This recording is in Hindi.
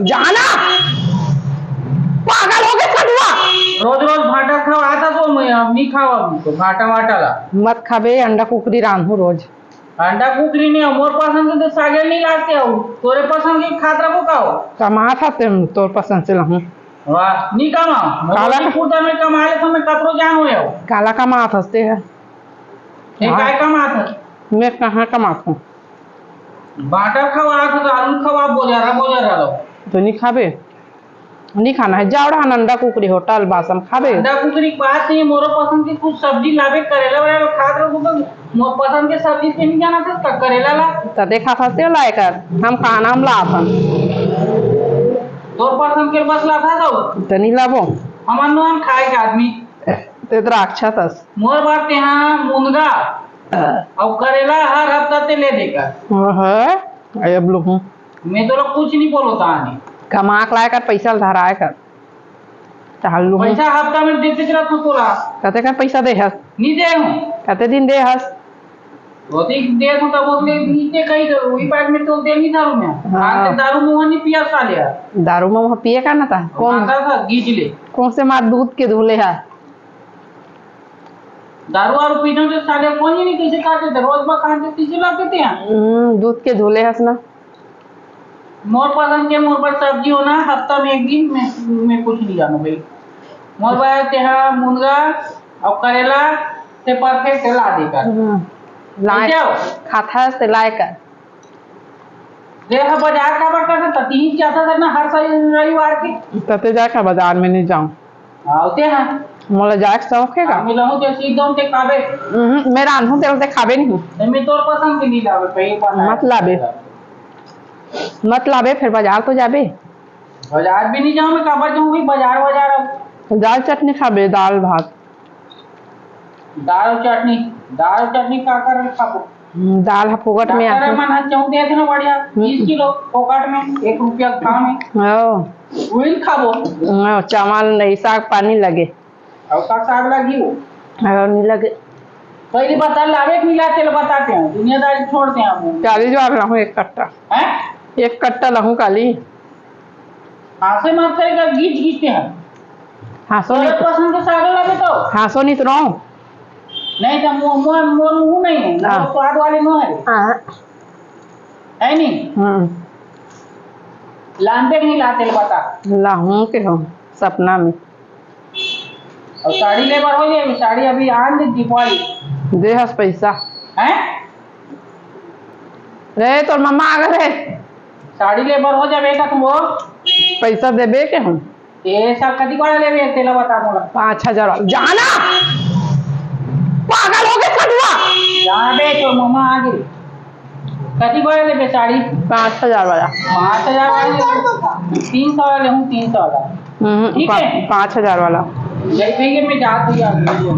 जाना पागल हो गए कटुआ। रोज रोज भाटा खाओ आता तो मैं अब नहीं खाओ अभी तो भाटा वाटा ला मत खाबे अंडा कुकरी रांधू रोज। अंडा कुकरी नहीं हो मोर पसंद के तो सागे नहीं लाते हो तोरे पसंद के खात रखो खाओ कमा था तुम तोर पसंद से लहूं वाह नहीं कमा काला मोर पूरा में कमा ले तो मैं कतरो जान हो जाओ काला कमा हंसते है ये काय कमा था मैं कहाँ कमाता हूँ भाटा खाओ आठ तो आलू खाओ आप बोले रहा लो तो नहीं खाबे नहीं खाना है जाओ रहा अंडा कुकरी होटल बासम खाबे अंडा कुकरी की बात नहीं मोरो पसंद की कुछ सब्जी लावे करेला वाला खात रखो तो मोर पसंद के सब्जी पे नहीं जाना था करेला ला तो देखा फंसते हो लाए कर हम खाना हम लाता तोर पसंद के बस लाता दो तो नहीं लाबो हमार नाम खाए के आदमी ते राक्षस हस मोर बात यहाँ मुनगा और करेला हर हफ्ता ते ले देकर अब लोग मैं तो लोग कुछ नहीं बोलो तानी कमा के लाए कर पैसा धराए कर चाल लू पैसा हफ्ता में देते चला तो तोरा कते का पैसा दे हस नहीं दे हूँ कते दिन दे हस होती दे हूँ तब उसने नीचे कहीं तो वही पैक में तो दे नहीं दारू में हाँ। दारू मुँह नहीं पिया सालिया दारू में वहाँ पिए का ना था कौन था गीच ले कौन से मार दूध के धुले है दारू वारू पीने से साले कौन ही नहीं किसी खाते थे रोज खाते किसी लाते थे दूध के धुले हस ना मोर पसंद के मोर पर सब्जी होना हफ्ता में एक दिन मैं कुछ नहीं जानू भाई मोर पर तेहा मुनगा और करेला से परफेक्ट ला देकर लाए खाता है से लाए कर देखा बाजार का बड़का था तीन जाता था ना हर रविवार के तते जाकर बाजार में नहीं जाऊं आते हैं मोला जाए शौक है का मिला हूं जैसे एकदम ते खाबे मैं रांधूं तेरे से खाबे नहीं मैं तोर पसंद के नहीं लावे पे मत लाबे फिर बाजार तो जाबे बाजार भी नहीं जाऊं मैं काबर जाऊं भाई बाजार दाल चटनी खाबे दाल भात दाल चटनी का कर खाबो दाल फोकट में आके मन चाहूं दे देना बढ़िया 20 किलो फोकट में 1 रुपया खाओ में वही खाबो चावल नहीं साग पानी लगे और का साग लगी हो नहीं लगे पहले बता लावे कि नहीं लाते बताते हैं दुनियादारी छोड़ते हैं हम 40 जो लाऊं एक कट्टा हैं एक कट्टा लाऊं काली हासे मत करेगा गीच हैं हासो तो नहीं पसंद के साग लावे तो हासो नहीं तो रहो नहीं तो मुंह नहीं है ना स्वाद वाले मुंह है नहीं लाते नहीं लाते बता लाऊं के हम सपना में और साड़ी लेबर हो जाएगी साड़ी अभी आन दे दीपावली दे हस पैसा हैं रे तो मम्मा आ गए साड़ी लेबर हो जाएगा तुम वो पैसा देबे के हम ये सब कदी कोड़ा लेबे तेला बता मोला 5000 जाना पागल हो गए कटुआ जाबे तो मम्मा आ गई कदी कोड़ा लेबे साड़ी 5000 वाला 5000 वाला 300 वाला ले हूं 300 वाला ठीक है 5000 वाला देखेंगे मैं जाती हूं